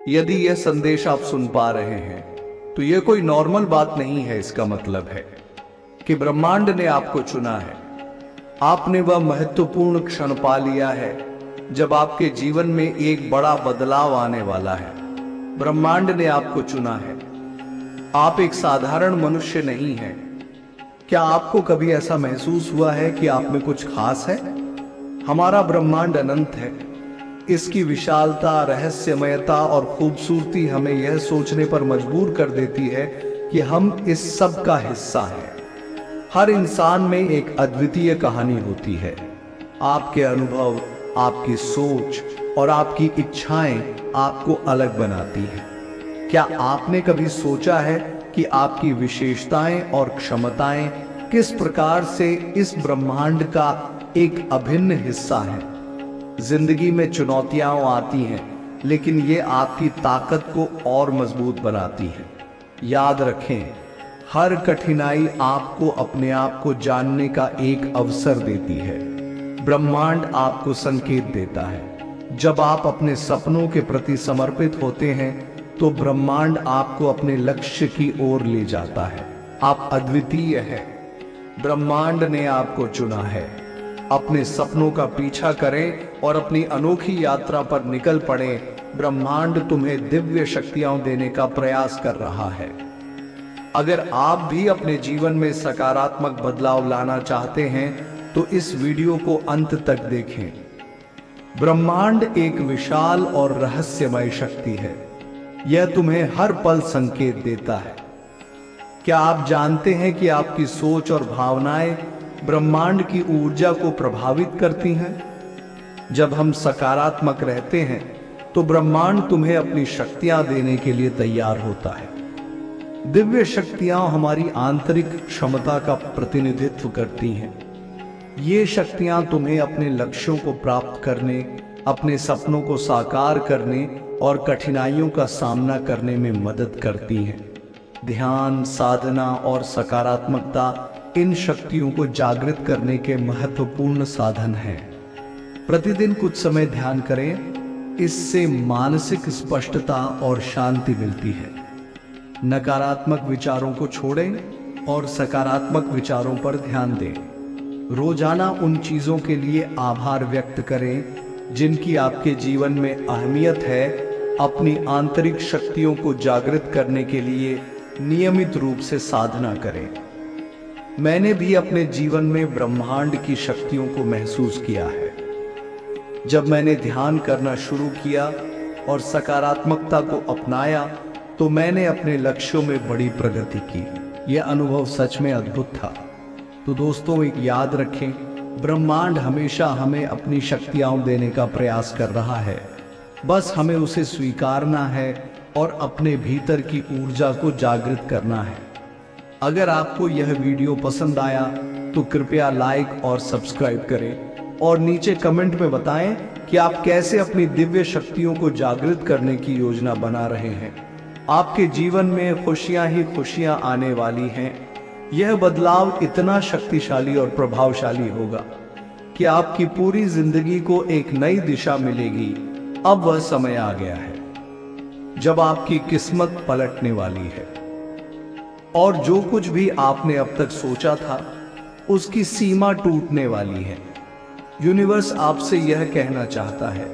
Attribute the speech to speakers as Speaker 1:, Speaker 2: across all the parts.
Speaker 1: यदि यह संदेश आप सुन पा रहे हैं तो यह कोई नॉर्मल बात नहीं है। इसका मतलब है कि ब्रह्मांड ने आपको चुना है। आपने वह महत्वपूर्ण क्षण पा लिया है जब आपके जीवन में एक बड़ा बदलाव आने वाला है। ब्रह्मांड ने आपको चुना है। आप एक साधारण मनुष्य नहीं हैं। क्या आपको कभी ऐसा महसूस हुआ है कि आप में कुछ खास है? हमारा ब्रह्मांड अनंत है। इसकी विशालता, रहस्यमयता और खूबसूरती हमें यह सोचने पर मजबूर कर देती है कि हम इस सब का हिस्सा हैं। हर इंसान में एक अद्वितीय कहानी होती है। आपके अनुभव, आपकी सोच और आपकी इच्छाएं आपको अलग बनाती हैं। क्या आपने कभी सोचा है कि आपकी विशेषताएं और क्षमताएं किस प्रकार से इस ब्रह्मांड का एक अभिन्न हिस्सा हैं? जिंदगी में चुनौतियां आती हैं, लेकिन ये आपकी ताकत को और मजबूत बनाती है। याद रखें, हर कठिनाई आपको अपने आप को जानने का एक अवसर देती है। ब्रह्मांड आपको संकेत देता है। जब आप अपने सपनों के प्रति समर्पित होते हैं तो ब्रह्मांड आपको अपने लक्ष्य की ओर ले जाता है। आप अद्वितीय हैं। ब्रह्मांड ने आपको चुना है। अपने सपनों का पीछा करें और अपनी अनोखी यात्रा पर निकल पड़े। ब्रह्मांड तुम्हें दिव्य शक्तियां देने का प्रयास कर रहा है। अगर आप भी अपने जीवन में सकारात्मक बदलाव लाना चाहते हैं तो इस वीडियो को अंत तक देखें। ब्रह्मांड एक विशाल और रहस्यमय शक्ति है। यह तुम्हें हर पल संकेत देता है। क्या आप जानते हैं कि आपकी सोच और भावनाएं ब्रह्मांड की ऊर्जा को प्रभावित करती हैं? जब हम सकारात्मक रहते हैं तो ब्रह्मांड तुम्हें अपनी शक्तियां देने के लिए तैयार होता है। दिव्य शक्तियां हमारी आंतरिक क्षमता का प्रतिनिधित्व करती हैं। ये शक्तियां तुम्हें अपने लक्ष्यों को प्राप्त करने, अपने सपनों को साकार करने और कठिनाइयों का सामना करने में मदद करती हैं। ध्यान, साधना और सकारात्मकता इन शक्तियों को जागृत करने के महत्वपूर्ण साधन हैं। प्रतिदिन कुछ समय ध्यान करें। इससे मानसिक स्पष्टता और शांति मिलती है। नकारात्मक विचारों को छोड़ें और सकारात्मक विचारों पर ध्यान दें। रोजाना उन चीजों के लिए आभार व्यक्त करें जिनकी आपके जीवन में अहमियत है। अपनी आंतरिक शक्तियों को जागृत करने के लिए नियमित रूप से साधना करें। मैंने भी अपने जीवन में ब्रह्मांड की शक्तियों को महसूस किया है। जब मैंने ध्यान करना शुरू किया और सकारात्मकता को अपनाया तो मैंने अपने लक्ष्यों में बड़ी प्रगति की। यह अनुभव सच में अद्भुत था। तो दोस्तों, एक याद रखें, ब्रह्मांड हमेशा हमें अपनी शक्तियां देने का प्रयास कर रहा है। बस हमें उसे स्वीकारना है और अपने भीतर की ऊर्जा को जागृत करना है। अगर आपको यह वीडियो पसंद आया तो कृपया लाइक और सब्सक्राइब करें और नीचे कमेंट में बताएं कि आप कैसे अपनी दिव्य शक्तियों को जागृत करने की योजना बना रहे हैं। आपके जीवन में खुशियां ही खुशियां आने वाली हैं। यह बदलाव इतना शक्तिशाली और प्रभावशाली होगा कि आपकी पूरी जिंदगी को एक नई दिशा मिलेगी। अब वह समय आ गया है जब आपकी किस्मत पलटने वाली है और जो कुछ भी आपने अब तक सोचा था उसकी सीमा टूटने वाली है। यूनिवर्स आपसे यह कहना चाहता है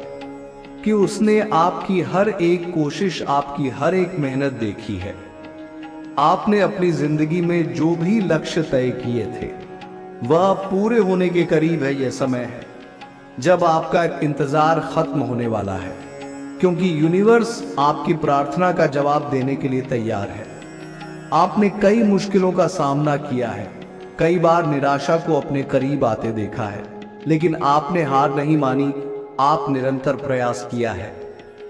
Speaker 1: कि उसने आपकी हर एक कोशिश, आपकी हर एक मेहनत देखी है। आपने अपनी जिंदगी में जो भी लक्ष्य तय किए थे वह पूरे होने के करीब है। यह समय है जब आपका इंतजार खत्म होने वाला है, क्योंकि यूनिवर्स आपकी प्रार्थना का जवाब देने के लिए तैयार है। आपने कई मुश्किलों का सामना किया है, कई बार निराशा को अपने करीब आते देखा है, लेकिन आपने हार नहीं मानी। आप निरंतर प्रयास किया है।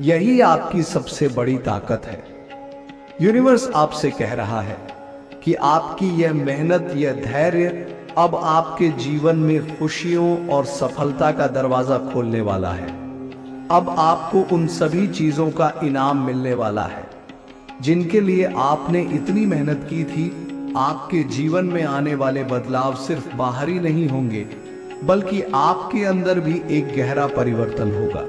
Speaker 1: यही आपकी सबसे बड़ी ताकत है। यूनिवर्स आपसे कह रहा है कि आपकी यह मेहनत, यह धैर्य अब आपके जीवन में खुशियों और सफलता का दरवाजा खोलने वाला है। अब आपको उन सभी चीजों का इनाम मिलने वाला है जिनके लिए आपने इतनी मेहनत की थी। आपके जीवन में आने वाले बदलाव सिर्फ बाहरी नहीं होंगे, बल्कि आपके अंदर भी एक गहरा परिवर्तन होगा।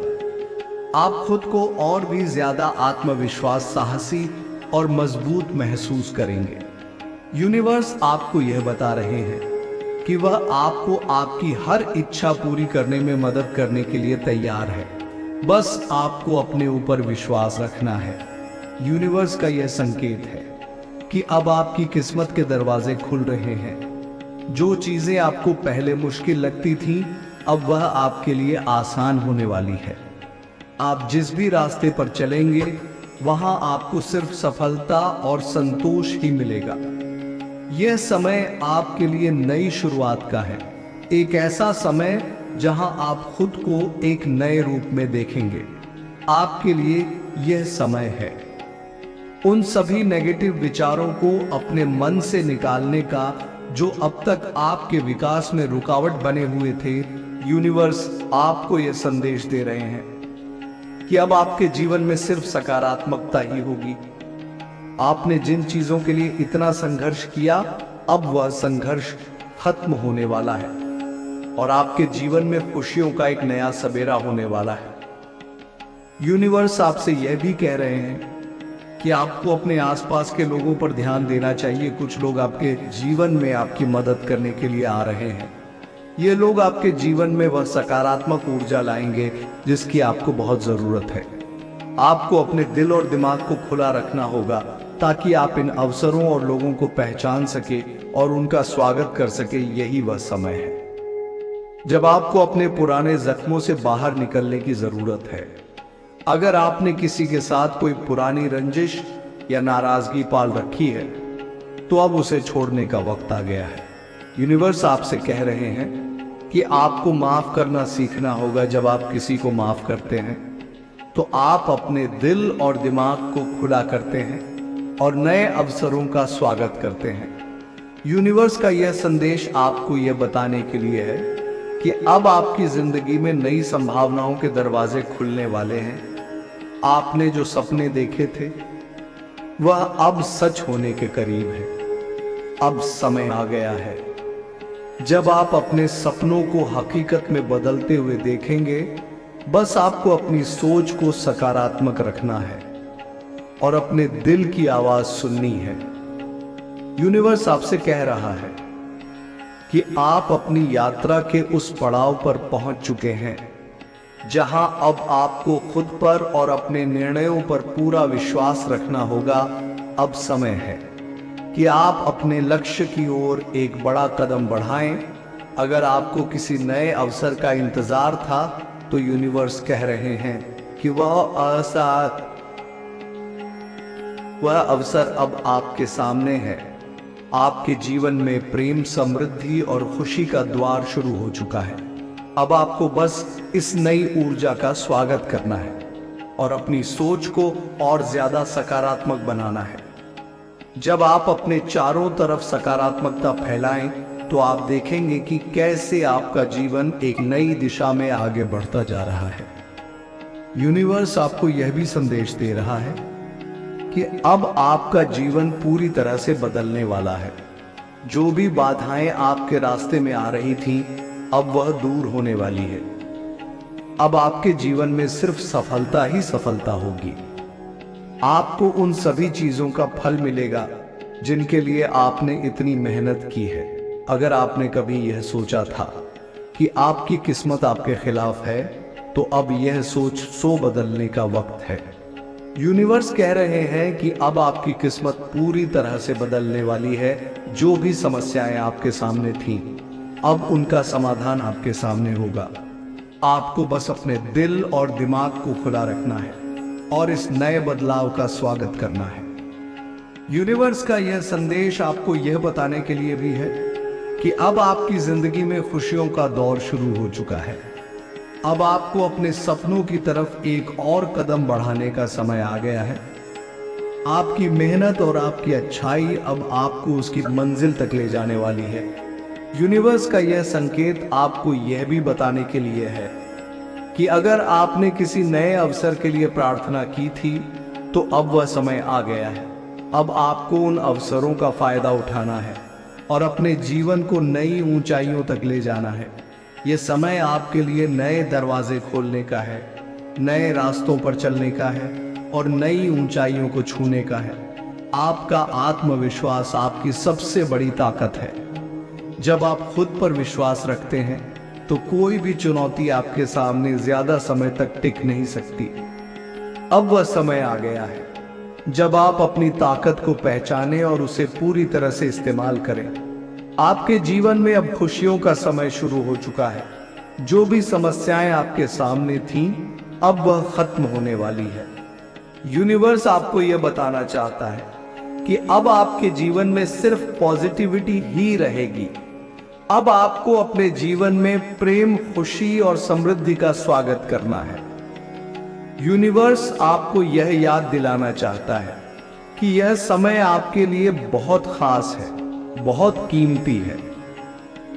Speaker 1: आप खुद को और भी ज्यादा आत्मविश्वास, साहसी और मजबूत महसूस करेंगे। यूनिवर्स आपको यह बता रहे हैं कि वह आपको आपकी हर इच्छा पूरी करने में मदद करने के लिए तैयार है। बस आपको अपने ऊपर विश्वास रखना है। यूनिवर्स का यह संकेत है कि अब आपकी किस्मत के दरवाजे खुल रहे हैं। जो चीजें आपको पहले मुश्किल लगती थीं, अब वह आपके लिए आसान होने वाली है। आप जिस भी रास्ते पर चलेंगे, वहां आपको सिर्फ सफलता और संतोष ही मिलेगा। यह समय आपके लिए नई शुरुआत का है, एक ऐसा समय जहां आप खुद को एक नए रूप में देखेंगे। आपके लिए यह समय है उन सभी नेगेटिव विचारों को अपने मन से निकालने का जो अब तक आपके विकास में रुकावट बने हुए थे। यूनिवर्स आपको यह संदेश दे रहे हैं कि अब आपके जीवन में सिर्फ सकारात्मकता ही होगी। आपने जिन चीजों के लिए इतना संघर्ष किया, अब वह संघर्ष खत्म होने वाला है और आपके जीवन में खुशियों का एक नया सवेरा होने वाला है। यूनिवर्स आपसे यह भी कह रहे हैं कि आपको अपने आसपास के लोगों पर ध्यान देना चाहिए। कुछ लोग आपके जीवन में आपकी मदद करने के लिए आ रहे हैं। ये लोग आपके जीवन में वह सकारात्मक ऊर्जा लाएंगे जिसकी आपको बहुत जरूरत है। आपको अपने दिल और दिमाग को खुला रखना होगा ताकि आप इन अवसरों और लोगों को पहचान सके और उनका स्वागत कर सके। यही वह समय है जब आपको अपने पुराने जख्मों से बाहर निकलने की जरूरत है। अगर आपने किसी के साथ कोई पुरानी रंजिश या नाराजगी पाल रखी है, तो अब उसे छोड़ने का वक्त आ गया है। यूनिवर्स आपसे कह रहे हैं कि आपको माफ करना सीखना होगा। जब आप किसी को माफ करते हैं, तो आप अपने दिल और दिमाग को खुला करते हैं और नए अवसरों का स्वागत करते हैं। यूनिवर्स का यह संदेश आपको यह बताने के लिए है कि अब आपकी जिंदगी में नई संभावनाओं के दरवाजे खुलने वाले हैं। आपने जो सपने देखे थे, वह अब सच होने के करीब है। अब समय आ गया है जब आप अपने सपनों को हकीकत में बदलते हुए देखेंगे। बस आपको अपनी सोच को सकारात्मक रखना है और अपने दिल की आवाज सुननी है। यूनिवर्स आपसे कह रहा है कि आप अपनी यात्रा के उस पड़ाव पर पहुंच चुके हैं जहां अब आपको खुद पर और अपने निर्णयों पर पूरा विश्वास रखना होगा। अब समय है कि आप अपने लक्ष्य की ओर एक बड़ा कदम बढ़ाएं। अगर आपको किसी नए अवसर का इंतजार था, तो यूनिवर्स कह रहे हैं कि वह अवसर अब आपके सामने है। आपके जीवन में प्रेम, समृद्धि और खुशी का द्वार शुरू हो चुका है। अब आपको बस इस नई ऊर्जा का स्वागत करना है और अपनी सोच को और ज्यादा सकारात्मक बनाना है। जब आप अपने चारों तरफ सकारात्मकता फैलाएं, तो आप देखेंगे कि कैसे आपका जीवन एक नई दिशा में आगे बढ़ता जा रहा है। यूनिवर्स आपको यह भी संदेश दे रहा है कि अब आपका जीवन पूरी तरह से बदलने वाला है। जो भी बाधाएं आपके रास्ते में आ रही थीं, अब वह दूर होने वाली है। अब आपके जीवन में सिर्फ सफलता ही सफलता होगी। आपको उन सभी चीजों का फल मिलेगा जिनके लिए आपने इतनी मेहनत की है। अगर आपने कभी यह सोचा था कि आपकी किस्मत आपके खिलाफ है, तो अब यह सोच बदलने का वक्त है। यूनिवर्स कह रहे हैं कि अब आपकी किस्मत पूरी तरह से बदलने वाली है। जो भी समस्याएं आपके सामने थीं, अब उनका समाधान आपके सामने होगा। आपको बस अपने दिल और दिमाग को खुला रखना है और इस नए बदलाव का स्वागत करना है। यूनिवर्स का यह संदेश आपको यह बताने के लिए भी है कि अब आपकी जिंदगी में खुशियों का दौर शुरू हो चुका है। अब आपको अपने सपनों की तरफ एक और कदम बढ़ाने का समय आ गया है। आपकी मेहनत और आपकी अच्छाई अब आपको उसकी मंजिल तक ले जाने वाली है। यूनिवर्स का यह संकेत आपको यह भी बताने के लिए है कि अगर आपने किसी नए अवसर के लिए प्रार्थना की थी, तो अब वह समय आ गया है। अब आपको उन अवसरों का फायदा उठाना है और अपने जीवन को नई ऊंचाइयों तक ले जाना है। यह समय आपके लिए नए दरवाजे खोलने का है नए रास्तों पर चलने का है और नई ऊंचाइयों को छूने का है। आपका आत्मविश्वास आपकी सबसे बड़ी ताकत है। जब आप खुद पर विश्वास रखते हैं तो कोई भी चुनौती आपके सामने ज्यादा समय तक टिक नहीं सकती। अब वह समय आ गया है जब आप अपनी ताकत को पहचानें और उसे पूरी तरह से इस्तेमाल करें। आपके जीवन में अब खुशियों का समय शुरू हो चुका है। जो भी समस्याएं आपके सामने थीं, अब वह खत्म होने वाली है। यूनिवर्स आपको यह बताना चाहता है कि अब आपके जीवन में सिर्फ पॉजिटिविटी ही रहेगी। अब आपको अपने जीवन में प्रेम, खुशी और समृद्धि का स्वागत करना है। यूनिवर्स आपको यह याद दिलाना चाहता है कि यह समय आपके लिए बहुत खास है, बहुत कीमती है।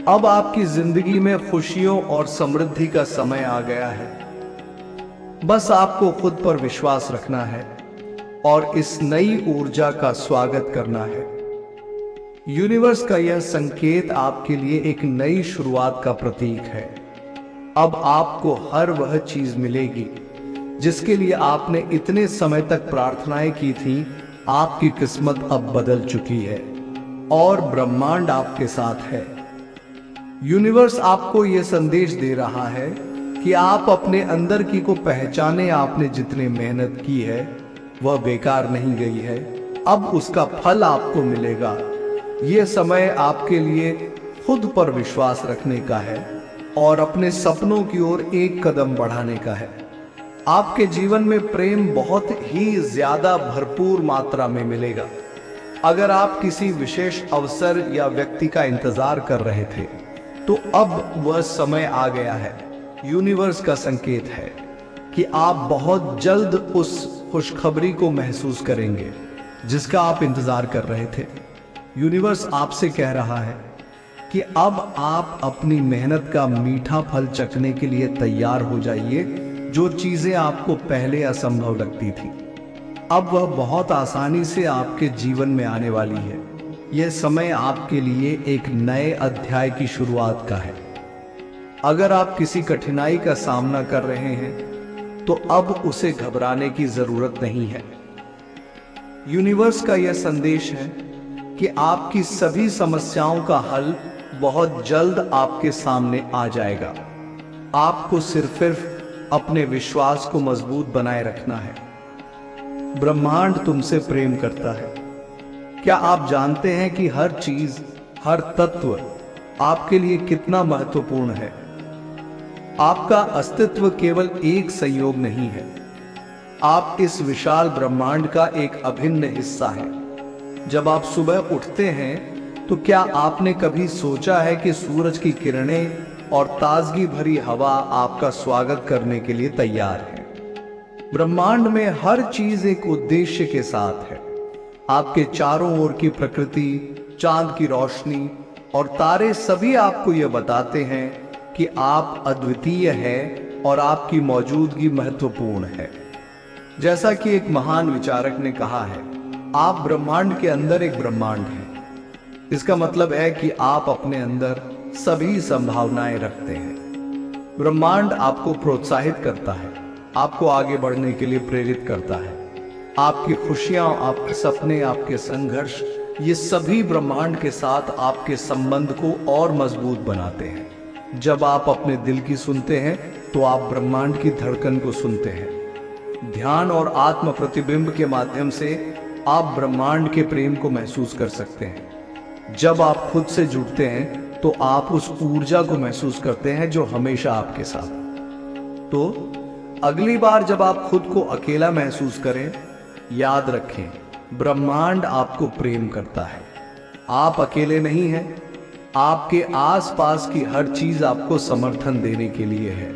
Speaker 1: अब आपकी जिंदगी में खुशियों और समृद्धि का समय आ गया है। बस आपको खुद पर विश्वास रखना है और इस नई ऊर्जा का स्वागत करना है। यूनिवर्स का यह संकेत आपके लिए एक नई शुरुआत का प्रतीक है। अब आपको हर वह चीज मिलेगी जिसके लिए आपने इतने समय तक प्रार्थनाएं की थी। आपकी किस्मत अब बदल चुकी है और ब्रह्मांड आपके साथ है। यूनिवर्स आपको यह संदेश दे रहा है कि आप अपने अंदर की को पहचाने। आपने जितनी मेहनत की है वह बेकार नहीं गई है। अब उसका फल आपको मिलेगा। यह समय आपके लिए खुद पर विश्वास रखने का है और अपने सपनों की ओर एक कदम बढ़ाने का है। आपके जीवन में प्रेम बहुत ही ज्यादा भरपूर मात्रा में मिलेगा। अगर आप किसी विशेष अवसर या व्यक्ति का इंतजार कर रहे थे तो अब वह समय आ गया है। यूनिवर्स का संकेत है कि आप बहुत जल्द उस खुशखबरी को महसूस करेंगे जिसका आप इंतजार कर रहे थे। यूनिवर्स आपसे कह रहा है कि अब आप अपनी मेहनत का मीठा फल चखने के लिए तैयार हो जाइए। जो चीजें आपको पहले असंभव लगती थी, अब वह बहुत आसानी से आपके जीवन में आने वाली है। यह समय आपके लिए एक नए अध्याय की शुरुआत का है। अगर आप किसी कठिनाई का सामना कर रहे हैं तो अब उसे घबराने की जरूरत नहीं है। यूनिवर्स का यह संदेश है कि आपकी सभी समस्याओं का हल बहुत जल्द आपके सामने आ जाएगा। आपको सिर्फ अपने विश्वास को मजबूत बनाए रखना है। ब्रह्मांड तुमसे प्रेम करता है। क्या आप जानते हैं कि हर चीज, हर तत्व आपके लिए कितना महत्वपूर्ण है? आपका अस्तित्व केवल एक संयोग नहीं है, आप इस विशाल ब्रह्मांड का एक अभिन्न हिस्सा हैं। जब आप सुबह उठते हैं तो क्या आपने कभी सोचा है कि सूरज की किरणें और ताजगी भरी हवा आपका स्वागत करने के लिए तैयार है? ब्रह्मांड में हर चीज एक उद्देश्य के साथ है। आपके चारों ओर की प्रकृति, चांद की रोशनी और तारे सभी आपको यह बताते हैं कि आप अद्वितीय हैं और आपकी मौजूदगी महत्वपूर्ण है। जैसा कि एक महान विचारक ने कहा है, आप ब्रह्मांड के अंदर एक ब्रह्मांड हैं। इसका मतलब है कि आप अपने अंदर सभी संभावनाएं रखते हैं। ब्रह्मांड आपको प्रोत्साहित करता है, आपको आगे बढ़ने के लिए प्रेरित करता है। आपकी खुशियां, आपके सपने, आपके संघर्ष, ये सभी ब्रह्मांड के साथ आपके संबंध को और मजबूत बनाते हैं। जब आप अपने दिल की सुनते हैं तो आप ब्रह्मांड की धड़कन को सुनते हैं। ध्यान और आत्म प्रतिबिंब के माध्यम से आप ब्रह्मांड के प्रेम को महसूस कर सकते हैं। जब आप खुद से जुड़ते हैं तो आप उस ऊर्जा को महसूस करते हैं जो हमेशा आपके साथ। तो अगली बार जब आप खुद को अकेला महसूस करें, याद रखें, ब्रह्मांड आपको प्रेम करता है। आप अकेले नहीं हैं। आपके आसपास की हर चीज आपको समर्थन देने के लिए है।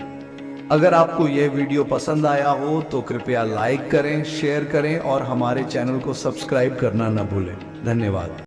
Speaker 1: अगर आपको यह वीडियो पसंद आया हो तो कृपया लाइक करें, शेयर करें और हमारे चैनल को सब्सक्राइब करना न भूलें। धन्यवाद।